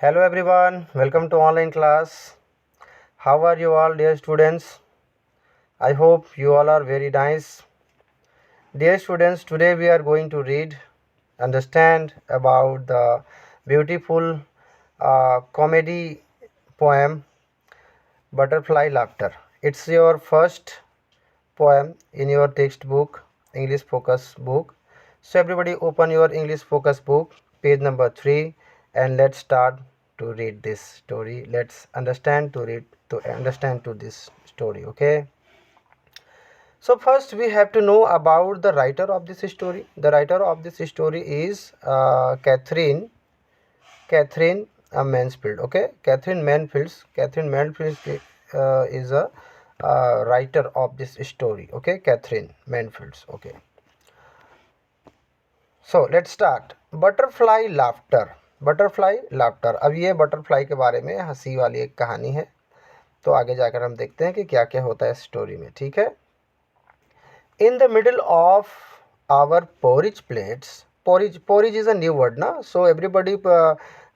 Hello everyone, welcome to online class. How are you all, dear students? I hope you all are very nice. Dear students, today we are going to read, understand about the beautiful comedy poem Butterfly Laughter. It's your first poem in your textbook, English focus book. So everybody open your English focus book, page number 3, and let's start to read this story. Let's understand to this story, okay? So first we have to know about the writer of this story. The writer of this story is Catherine Mansfield. Okay, Catherine Mansfield is a writer of this story. Okay, Catherine Mansfield. Okay, so let's start. Butterfly laughter. Butterfly laughter. अब ये butterfly के बारे में हंसी वाली एक कहानी है. तो आगे जाकर हम देखते हैं कि क्या क्या होता है स्टोरी में. ठीक है. In the middle of our porridge plates, porridge is a new word, na? So everybody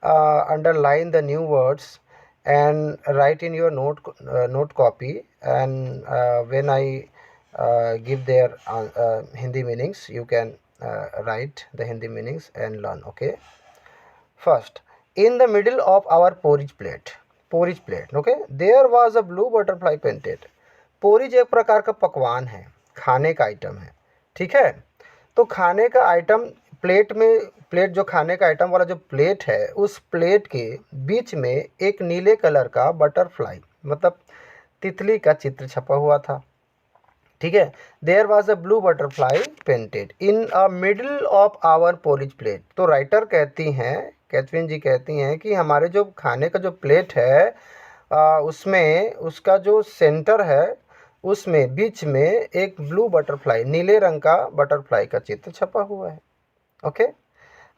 underline the new words and write in your note copy, and when I give their Hindi meanings, you can write the Hindi meanings and learn. Okay. First, in the middle of our porridge plate, okay, there was a blue butterfly painted. Porridge एक प्रकार का पकवान है, खाने का item है. ठीक है. तो खाने का आइटम प्लेट जो खाने का आइटम वाला जो प्लेट है, उस प्लेट के बीच में एक नीले कलर का बटरफ्लाई मतलब तितली का चित्र छपा हुआ था. ठीक है. There was a blue butterfly painted in a middle of our porridge plate. तो राइटर कहती हैं, कैथरीन जी कहती हैं कि हमारे जो खाने का जो प्लेट है उसमें उसका जो सेंटर है, उसमें बीच में एक ब्लू बटरफ्लाई, नीले रंग का बटरफ्लाई का चित्र छपा हुआ है. ओके.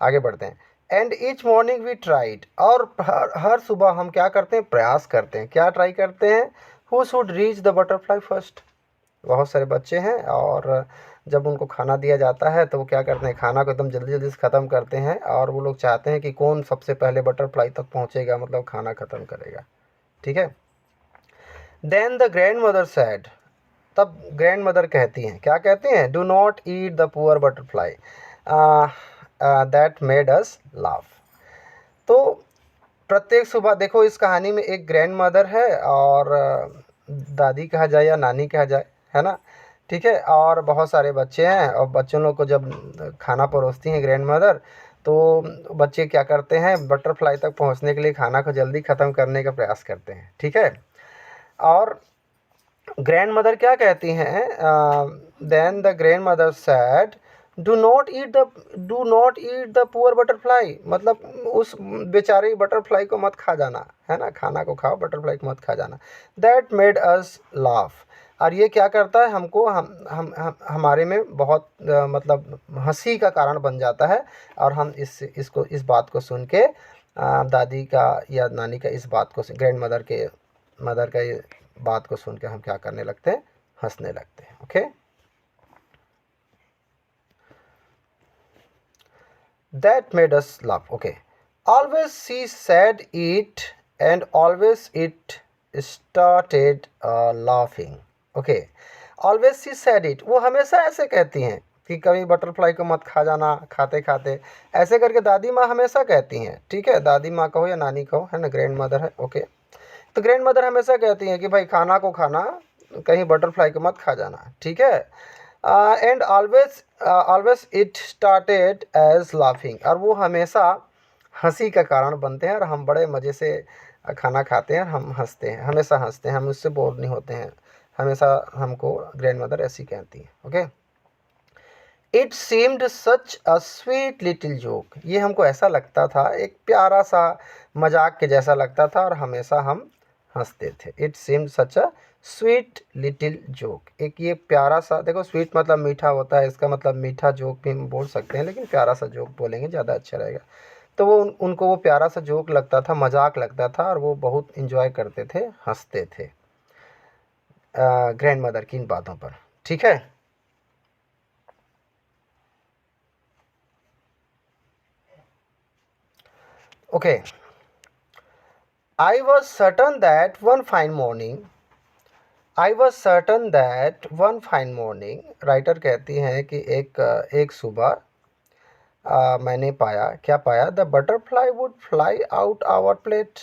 आगे बढ़ते हैं. And each morning we tried. और हर सुबह हम क्या करते हैं, प्रयास करते हैं. क्या ट्राई करते हैं? Who should reach the butterfly first. बहुत सारे बच्चे हैं और जब उनको खाना दिया जाता है तो वो क्या करते हैं, खाना को एकदम जल्दी जल्दी से ख़त्म करते हैं और वो लोग चाहते हैं कि कौन सबसे पहले बटरफ्लाई तक पहुंचेगा, मतलब खाना ख़त्म करेगा. ठीक है. Then the grandmother said. तब ग्रैंड मदर कहती हैं, क्या कहती हैं? Do not eat the poor butterfly that made us laugh. तो प्रत्येक सुबह देखो, इस कहानी में एक ग्रैंड मदर है और दादी कहा जाए या नानी कहा जाए, है ना. ठीक है. और बहुत सारे बच्चे हैं और बच्चों लोग को जब खाना परोसती हैं ग्रैंड मदर, तो बच्चे क्या करते हैं, बटरफ्लाई तक पहुंचने के लिए खाना को जल्दी ख़त्म करने का प्रयास करते हैं. ठीक है. और ग्रैंड मदर क्या कहती हैं? Then the grandmother said do not eat the poor butterfly. मतलब उस बेचारे बटरफ्लाई को मत खा जाना, है ना. खाना को खाओ, बटरफ्लाई को मत खा जाना. That made us laugh. और ये क्या करता है, हमको हमारे में बहुत मतलब हंसी का कारण बन जाता है. और हम इस बात को सुन के दादी का या नानी का इस बात को, ग्रैंड मदर का ये बात को सुन के हम क्या करने लगते हैं, हंसने लगते हैं. Okay. That made us laugh. Okay. Always she said it and always it started laughing. Okay. Always she said it. वो हमेशा ऐसे कहती हैं कि कभी बटरफ्लाई को मत खा जाना खाते खाते, ऐसे करके दादी माँ हमेशा कहती हैं. ठीक है. दादी माँ कहो या नानी कहो, है ना, ग्रैंड मदर है. ओके. तो ग्रैंड मदर हमेशा कहती हैं कि भाई खाना को खाना, कहीं बटरफ्लाई को मत खा जाना. ठीक है. And always it started as laughing. और वो हमेशा हंसी का कारण बनते हैं और हम बड़े मज़े से खाना खाते हैं और हम हंसते हैं, हमेशा हंसते हैं, हम उससे बोर नहीं होते हैं. हमेशा हमको ग्रैंड मदर ऐसी कहती हैं. Okay. It seemed such a sweet little joke. ये हमको ऐसा लगता था, एक प्यारा सा मजाक के जैसा लगता था और हमेशा हम हंसते थे. It seemed such a sweet little joke. एक ये प्यारा सा, देखो स्वीट मतलब मीठा होता है, इसका मतलब मीठा जोक भी हम बोल सकते हैं, लेकिन प्यारा सा जोक बोलेंगे ज़्यादा अच्छा रहेगा. तो वो उनको वो प्यारा सा जोक लगता था, मजाक लगता था और वो बहुत इंजॉय करते थे, हंसते थे ग्रैंड मदर की इन बातों पर. ठीक है. Okay. I was certain that one fine morning, I was certain that one fine morning, writer कहती हैं कि एक सुबह मैंने पाया, क्या पाया? The butterfly would fly out our plate.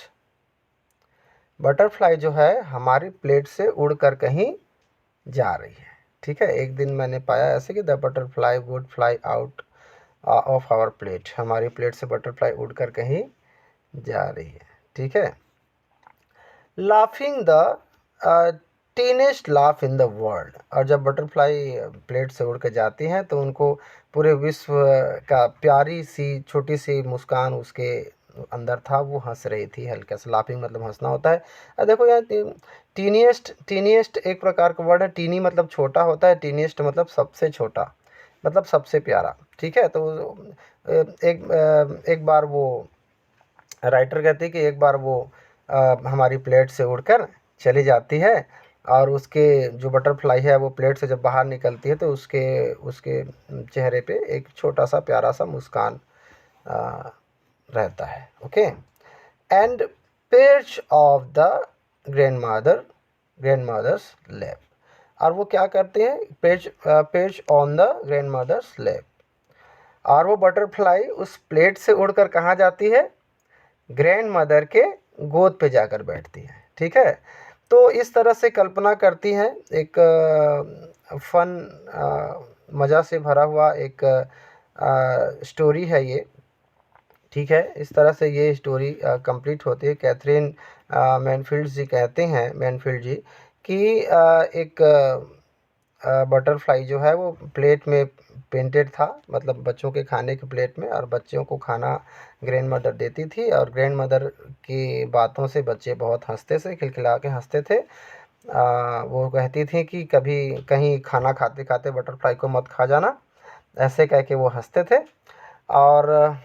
Butterfly जो है हमारी प्लेट से उड़कर कहीं जा रही है। ठीक है, एक दिन मैंने पाया ऐसे कि the butterfly would fly out of our plate, हमारी प्लेट से बटरफ्लाई उड़कर कहीं जा रही है। ठीक है, laughing the tiniest laugh in the world, और जब बटरफ्लाई प्लेट से उड़ के जाती हैं तो उनको पूरे विश्व का प्यारी सी छोटी सी मुस्कान उसके अंदर था, वो हंस रही थी हल्का सा। लाफिंग मतलब हंसना होता है। देखो यार, टीनिएस्ट एक प्रकार का वर्ड है। टीनी मतलब छोटा होता है, टीनिएस्ट मतलब सबसे छोटा, मतलब सबसे प्यारा। ठीक है, तो एक बार वो राइटर कहती है कि एक बार वो हमारी प्लेट से उड़कर चली जाती है, और उसके जो बटरफ्लाई है वो प्लेट से जब बाहर निकलती है तो उसके उसके चेहरे पे एक छोटा सा प्यारा सा मुस्कान रहता है। Okay, and page of the grandmother's lap, और वो क्या करते हैं? Page on the grandmother's lap, और वो बटरफ्लाई उस प्लेट से उड़कर कहाँ जाती है? ग्रैंड मदर के गोद पे जाकर बैठती है। ठीक है, तो इस तरह से कल्पना करती हैं, एक फन मज़ा से भरा हुआ एक स्टोरी है ये। ठीक है, इस तरह से ये स्टोरी कंप्लीट होती है। कैथरीन मैनफील्ड जी कहते हैं, मैनफील्ड जी, कि एक बटरफ्लाई जो है वो प्लेट में पेंटेड था, मतलब बच्चों के खाने के प्लेट में, और बच्चों को खाना ग्रैंड मदर देती थी, और ग्रैंड मदर की बातों से बच्चे बहुत हंसते थे, खिलखिला के हंसते थे। वो कहती थी कि कभी कहीं खाना खाते खाते बटरफ्लाई को मत खा जाना, ऐसे कह के वो हंसते थे। और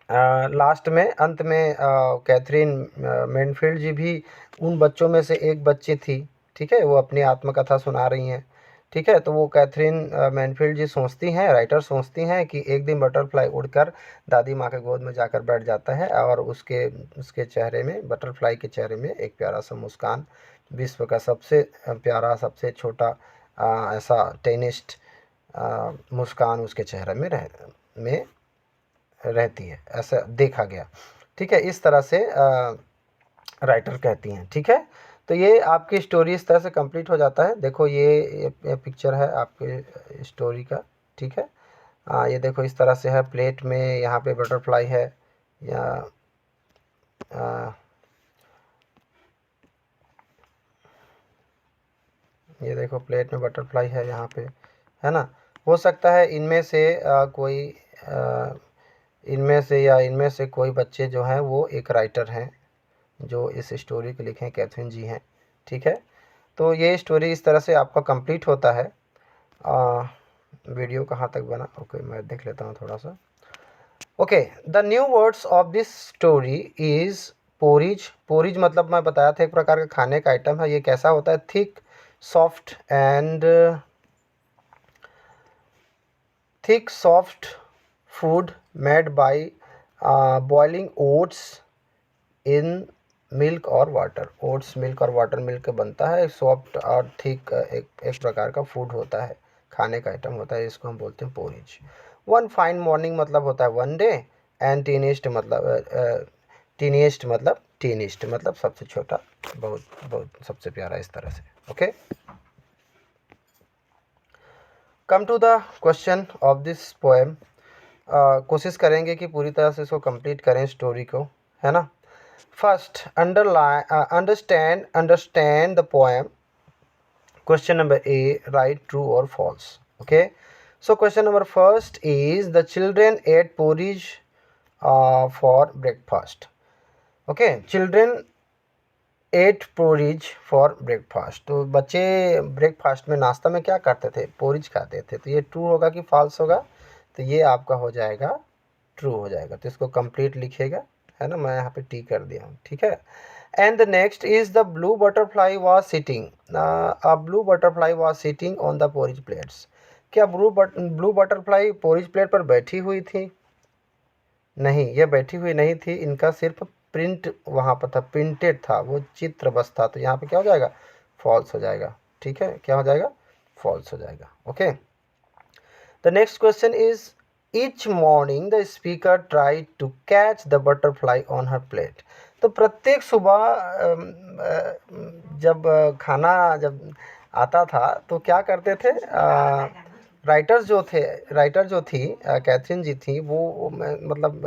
लास्ट में, अंत में कैथरीन मैनफील्ड जी भी उन बच्चों में से एक बच्ची थी। ठीक है, वो अपनी आत्मकथा सुना रही हैं। ठीक है, तो वो कैथरीन मैनफील्ड जी सोचती हैं, राइटर सोचती हैं कि एक दिन बटरफ्लाई उड़कर दादी माँ के गोद में जाकर बैठ जाता है, और उसके उसके चेहरे में, बटरफ्लाई के चेहरे में एक प्यारा सा मुस्कान, विश्व का सबसे प्यारा सबसे छोटा ऐसा टेनिस्ट मुस्कान उसके चेहरे में रहती है, ऐसा देखा गया। ठीक है, इस तरह से राइटर कहती हैं। ठीक है, तो ये आपकी स्टोरी इस तरह से कंप्लीट हो जाता है। देखो ये पिक्चर है आपके स्टोरी का। ठीक है, ये देखो इस तरह से है, प्लेट में यहाँ पे बटरफ्लाई है, या ये देखो प्लेट में बटरफ्लाई है यहाँ पे, है ना। हो सकता है इनमें से कोई इनमें से या इनमें से कोई बच्चे जो हैं वो एक राइटर हैं जो इस स्टोरी को लिखे, कैथरीन जी हैं। ठीक है, तो ये स्टोरी इस तरह से आपका कंप्लीट होता है। वीडियो कहाँ तक बना? ओके, मैं देख लेता हूँ थोड़ा सा। Okay, the new words of this story is porridge. Porridge मतलब मैं बताया था एक प्रकार का खाने का आइटम है। ये कैसा होता है? Thick soft food made by boiling oats in milk और वाटर। ओट्स मिल्क और वाटर मिल्क के बनता है। सॉफ्ट और थिक एक प्रकार का फूड होता है, खाने का आइटम होता है, इसको हम बोलते हैं पोरिज। वन फाइन मॉर्निंग मतलब होता है वन डे, एंड टीनिस्ट मतलब सबसे छोटा, बहुत बहुत सबसे प्यारा, इस तरह से। Okay, come to the question of this poem. कोशिश करेंगे कि पूरी तरह से इसको कंप्लीट करें स्टोरी को, है ना। First, understand the poem. Question number A, write true or false. Okay, so question number first is the children ate porridge for breakfast. Okay, children ate porridge for breakfast. तो बच्चे breakfast में, नाश्ता में क्या करते थे? पोरिज खाते थे। तो ये ट्रू होगा कि फॉल्स होगा? तो ये आपका हो जाएगा ट्रू हो जाएगा। तो इसको कंप्लीट लिखिएगा, है ना, मैं यहाँ पे टी कर दिया हूँ। ठीक है, and the next is the blue butterfly was sitting. A blue butterfly was sitting on the porridge plates. क्या blue butterfly porridge plate पर बैठी हुई थी? नहीं, ये बैठी हुई नहीं थी, इनका सिर्फ प्रिंट वहाँ पर था, प्रिंटेड था, वो चित्र बस था, तो यहाँ पे क्या हो जाएगा, फॉल्स हो जाएगा। ठीक है, क्या हो जाएगा, फॉल्स हो जाएगा। Okay, the next question is each morning the speaker try to catch the butterfly on her plate. तो प्रत्येक सुबह जब खाना जब आता था तो क्या करते थे, राइटर जो थी कैथरीन जी थी, वो मतलब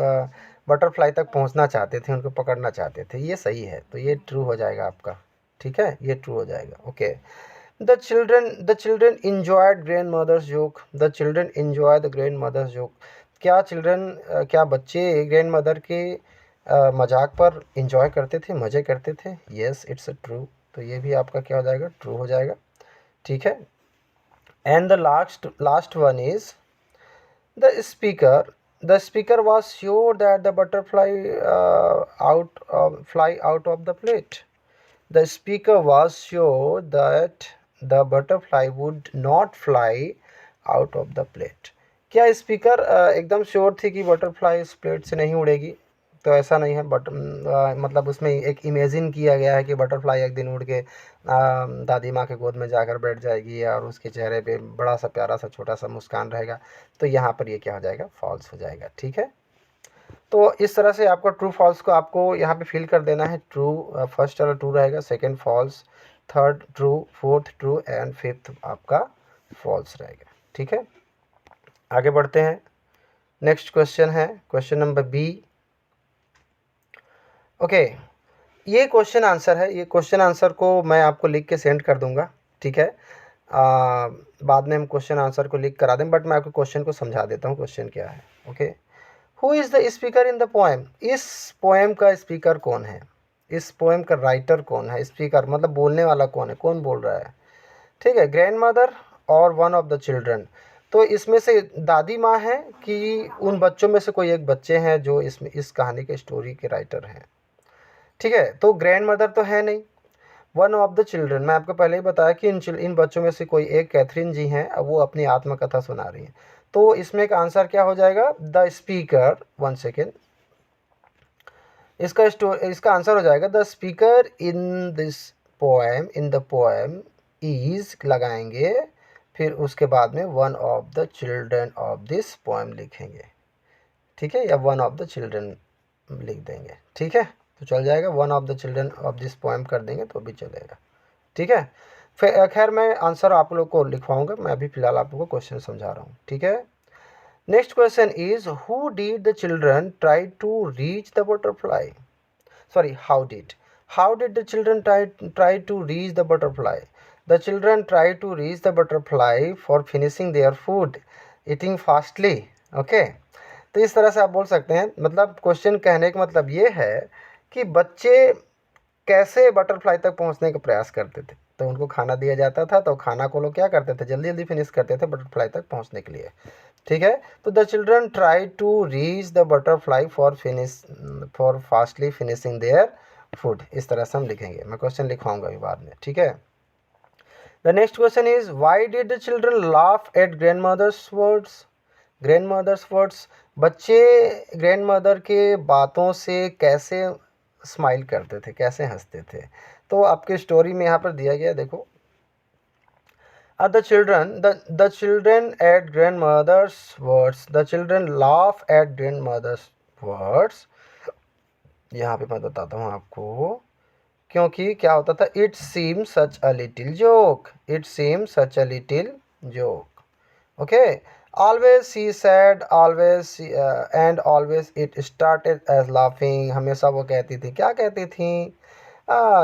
बटरफ्लाई तक पहुंचना चाहते थे, उनको पकड़ना चाहते थे। ये सही है, तो ये ट्रू हो जाएगा आपका। ठीक है, ये ट्रू हो जाएगा। Okay, the children enjoyed grandmother's joke, the children enjoy the grandmother's joke। क्या बच्चे ग्रैंड मदर के मजाक पर इंजॉय करते थे, मज़े करते थे? Yes, it's a true. तो ये भी आपका क्या हो जाएगा, ट्रू हो जाएगा। ठीक है, and the last one is the speaker was sure that the butterfly fly out of the plate. The speaker was sure that the butterfly would not fly out of the plate. क्या speaker एकदम sure थी कि butterfly इस plate से नहीं उड़ेगी? तो ऐसा नहीं है, बट मतलब उसमें एक इमेजिन किया गया है कि बटरफ्लाई एक दिन उड़ के दादी माँ के गोद में जाकर बैठ जाएगी और उसके चेहरे पे बड़ा सा प्यारा सा छोटा सा मुस्कान रहेगा। तो यहाँ पर ये क्या हो जाएगा, फॉल्स हो जाएगा। ठीक है, तो इस तरह से आपको ट्रू फॉल्स को आपको यहाँ पे फिल कर देना है। ट्रू फर्स्ट वाला ट्रू रहेगा, second false, third true, fourth true and fifth आपका फॉल्स रहेगा। ठीक है, आगे बढ़ते हैं। नेक्स्ट क्वेश्चन है क्वेश्चन नंबर बी। ओके, ये क्वेश्चन आंसर है। ये क्वेश्चन आंसर को मैं आपको लिख के सेंड कर दूंगा। ठीक है, बाद में हम क्वेश्चन आंसर को लिख करा दें, बट मैं आपको क्वेश्चन को समझा देता हूँ क्वेश्चन क्या है। Okay, who is the speaker in the poem? इस पोएम का स्पीकर कौन है? इस पोएम का राइटर कौन है? स्पीकर मतलब बोलने वाला कौन है, कौन बोल रहा है? ठीक है, ग्रैंड मदर और वन ऑफ द चिल्ड्रन। तो इसमें से दादी माँ है कि उन बच्चों में से कोई एक बच्चे हैं जो इसमें इस कहानी के स्टोरी के राइटर हैं? ठीक है, तो ग्रैंड मदर तो है नहीं। वन ऑफ द चिल्ड्रन, मैं आपको पहले ही बताया कि इन बच्चों में से कोई एक कैथरीन जी हैं, अब वो अपनी आत्मकथा सुना रही हैं। तो इसमें का आंसर क्या हो जाएगा, द स्पीकर। वन सेकेंड, इसका आंसर हो जाएगा the speaker in the poem is लगाएंगे, फिर उसके बाद में one of the children of this poem लिखेंगे। ठीक है, या वन ऑफ द चिल्ड्रन लिख देंगे। ठीक है, तो चल जाएगा, one of the children of this poem कर देंगे तो भी चलेगा। ठीक है, फिर खैर मैं आंसर आप लोग को लिखवाऊंगा, मैं अभी फिलहाल आप लोग को क्वेश्चन समझा रहा हूँ। ठीक है, next question is who did the children try to reach the butterfly? Sorry, how did the children try to reach the butterfly? The children tried to reach the butterfly for finishing their food, eating fastly. Okay, तो इस तरह से आप बोल सकते हैं। मतलब question कहने का मतलब ये है कि बच्चे कैसे बटरफ्लाई तक पहुंचने का प्रयास करते थे। तो उनको खाना दिया जाता था, तो खाना को लोग क्या करते थे, जल्दी जल्दी फिनिश करते थे बटरफ्लाई तक पहुंचने के लिए। ठीक है, तो the children try to reach the butterfly for fastly finishing their food. इस तरह से हम लिखेंगे, मैं क्वेश्चन लिखवाऊंगा अभी बाद में। ठीक है, the next question is why did the children laugh at grandmother's words? Grandmother's words, बच्चे ग्रैंडमदर के बातों से कैसे स्माइल करते थे, कैसे हंसते थे? तो आपके स्टोरी में यहाँ पर दिया गया, देखो, the children at grandmother's words, the children laugh at grandmother's words। यहाँ पे मैं बताता हूँ आपको, क्योंकि क्या होता था, it seems such a little joke, it seems such a little joke। okay, always she said, and always it started as laughing। हमेशा वो कहती थी, क्या कहती थी,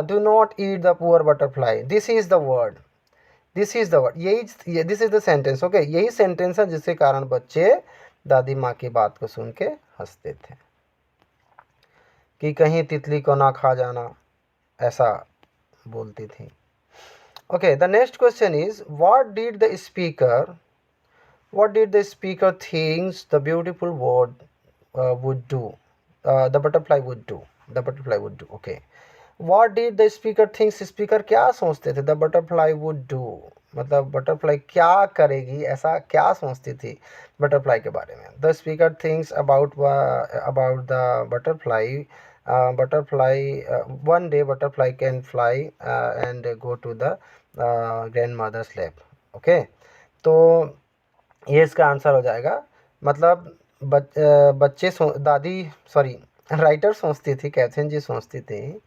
do not eat the poor butterfly, this is the word, this is the word, this is the sentence. Okay, यही sentence है जिसके कारण बच्चे दादी माँ की बात को सुन के हंसते थे कि कहीं तितली को ना खा जाना, ऐसा बोलती थी। Okay, the next question is what did the speaker thinks the beautiful word would do, the butterfly would do. Okay, what did the speaker thinks, speaker क्या सोचते थे, द बटरफ्लाई वुड डू, मतलब बटरफ्लाई क्या करेगी, ऐसा क्या सोचती थी बटरफ्लाई के बारे में। The speaker thinks about the butterfly, butterfly one day butterfly can fly and go to the grandmother's lab. Okay, तो ये इसका आंसर हो जाएगा। मतलब बच्चे दादी सॉरी राइटर सोचती थी, कैथरीन जी सोचती थी,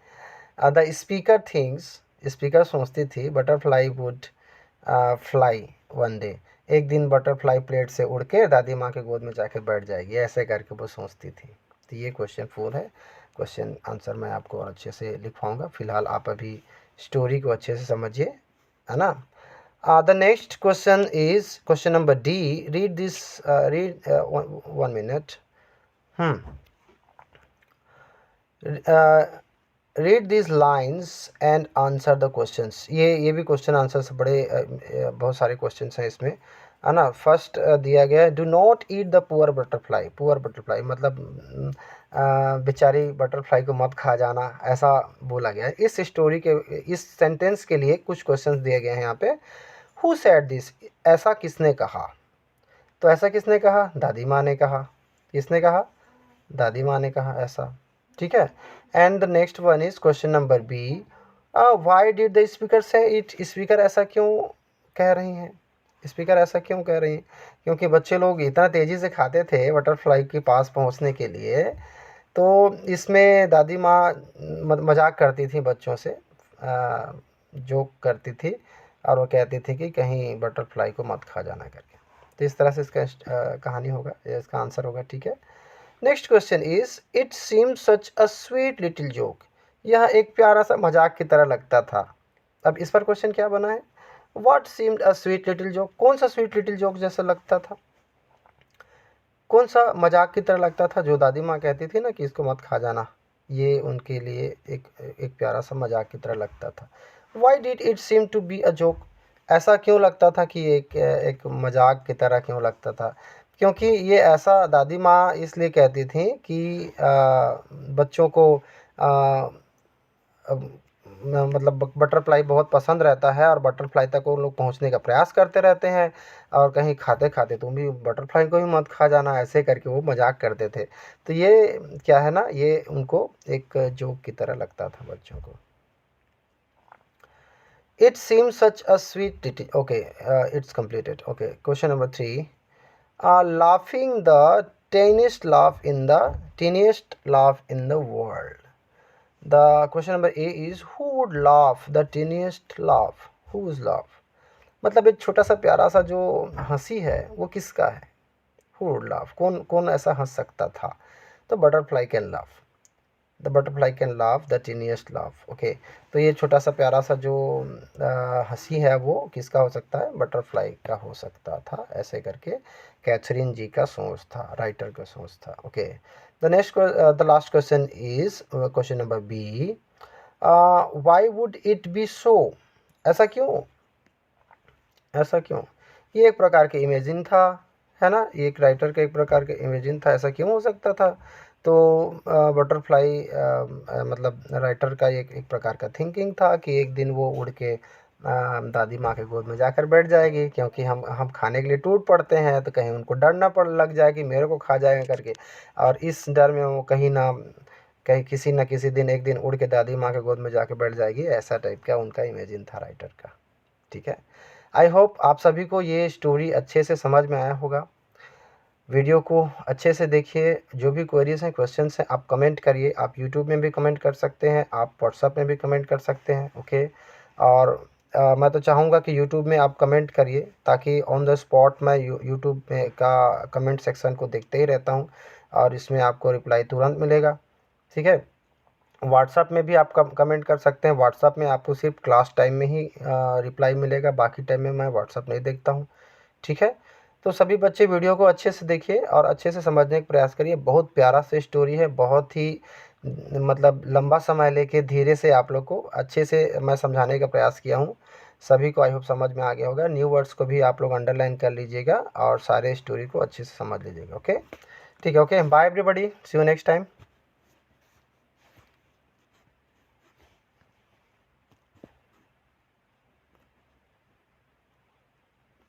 द स्पीकर थिंग्स, स्पीकर सोचती थी butterfly would fly one day, एक दिन बटरफ्लाई प्लेट से उड़ के दादी माँ के गोद में जाके बैठ जाएगी, ऐसे करके वो सोचती थी। तो ये क्वेश्चन 4 है। क्वेश्चन आंसर मैं आपको और अच्छे से लिख पाऊँगा। फिलहाल आप अभी स्टोरी को अच्छे से समझिए, है ना। The next question is question number D. Read this. Read 1 minute. Read these lines and answer the questions. ये भी क्वेश्चन आंसर से बड़े बहुत सारे क्वेश्चंस हैं इसमें, है ना। फर्स्ट दिया गया है, do not eat the poor butterfly. Poor butterfly मतलब बेचारी बटरफ्लाई को मत खा जाना, ऐसा बोला गया है। इस स्टोरी के इस सेंटेंस के लिए कुछ क्वेश्चंस दिए गए हैं यहाँ पे। हु सेड दिस, ऐसा किसने कहा। तो ऐसा किसने कहा, दादी माँ ने कहा। किसने कहा, दादी माँ ने कहा ऐसा, ठीक है। And the next one is question number B, why did the speaker say it. Speaker ऐसा क्यों कह रही हैं, स्पीकर ऐसा क्यों कह रही हैं, क्योंकि बच्चे लोग इतना तेज़ी से खाते थे बटरफ्लाई के पास पहुंचने के लिए। तो इसमें दादी माँ मजाक करती थी बच्चों से, जोक करती थी, और वो कहती थी कि कहीं बटरफ्लाई को मत खा जाना करके। तो इस तरह से इसका कहानी होगा, या इसका आंसर होगा, ठीक है। Next question is, it seems such a sweet little joke. यह एक प्यारा सा मजाक की तरह लगता था। अब इस पर क्वेश्चन क्या बना है, what seemed a sweet little joke. कौन सा स्वीट लिटिल जोक जैसा लगता था, कौन सा मजाक की तरह लगता था। जो दादी माँ कहती थी ना कि इसको मत खा जाना, ये उनके लिए एक प्यारा सा मजाक की तरह लगता था। Why did it seem to be a joke, ऐसा क्यों लगता था कि एक मजाक की तरह क्यों लगता था। क्योंकि ये ऐसा दादी माँ इसलिए कहती थी कि बच्चों को मतलब बटरफ्लाई बहुत पसंद रहता है, और बटरफ्लाई तक वो लोग पहुंचने का प्रयास करते रहते हैं, और कहीं खाते खाते तुम भी बटरफ्लाई को भी मत खा जाना, ऐसे करके वो मजाक करते थे। तो ये क्या है ना, ये उनको एक जोक की तरह लगता था बच्चों को। It seem such a sweet टिटी। Okay, it's completed. Okay, question number 3, laughing the teeniest laugh in the world. The question number A is, who would laugh the teeniest laugh? Whose laugh? मतलब एक छोटा सा प्यारा सा जो हंसी है वो किसका है। Who would laugh? कौन कौन ऐसा हंस सकता था। तो butterfly can laugh, the butterfly can laugh the tiniest laugh. Okay, तो ये छोटा सा प्यारा सा जो हंसी है वो किसका हो सकता है, बटरफ्लाई का हो सकता था, ऐसे करके कैथरीन जी का सोच था, राइटर का सोच था। Okay, the last question is question number B, why would it be so. ऐसा क्यों, ऐसा क्यों। ये एक प्रकार के इमेजिन था, है ना, ये एक राइटर का एक प्रकार का इमेजिन था, ऐसा क्यों हो सकता था। तो बटरफ्लाई मतलब राइटर का एक प्रकार का थिंकिंग था कि एक दिन वो उड़ के दादी माँ के गोद में जाकर बैठ जाएगी, क्योंकि हम खाने के लिए टूट पड़ते हैं, तो कहीं उनको डर ना पड़ लग जाए कि मेरे को खा जाएगा करके, और इस डर में वो कहीं किसी न किसी दिन एक दिन उड़ के दादी माँ के गोद में जाके बैठ जाएगी, ऐसा टाइप का उनका इमेजिन था राइटर का, ठीक है। आई होप आप सभी को ये स्टोरी अच्छे से समझ में आया होगा। वीडियो को अच्छे से देखिए, जो भी क्वेरीज हैं, क्वेश्चंस हैं, आप कमेंट करिए। आप यूट्यूब में भी कमेंट कर सकते हैं, आप व्हाट्सएप में भी कमेंट कर सकते हैं। ओके, और मैं तो चाहूँगा कि यूट्यूब में आप कमेंट करिए, ताकि ऑन द स्पॉट मैं यूट्यूब में का कमेंट सेक्शन को देखते ही रहता हूँ, और इसमें आपको रिप्लाई तुरंत मिलेगा, ठीक है। व्हाट्सएप में भी आप कमेंट कर सकते हैं। व्हाट्सएप में आपको सिर्फ क्लास टाइम में ही रिप्लाई मिलेगा, बाकी टाइम में मैं व्हाट्सएप नहीं देखता हूँ, ठीक है। तो सभी बच्चे वीडियो को अच्छे से देखिए और अच्छे से समझने का प्रयास करिए। बहुत प्यारा सा स्टोरी है, बहुत ही मतलब लंबा समय लेके धीरे से आप लोग को अच्छे से मैं समझाने का प्रयास किया हूँ। सभी को आई होप समझ में आ गया होगा। न्यू वर्ड्स को भी आप लोग अंडरलाइन कर लीजिएगा और सारे स्टोरी को अच्छे से समझ लीजिएगा। ओके, ठीक है। Okay, bye everybody, see you next time.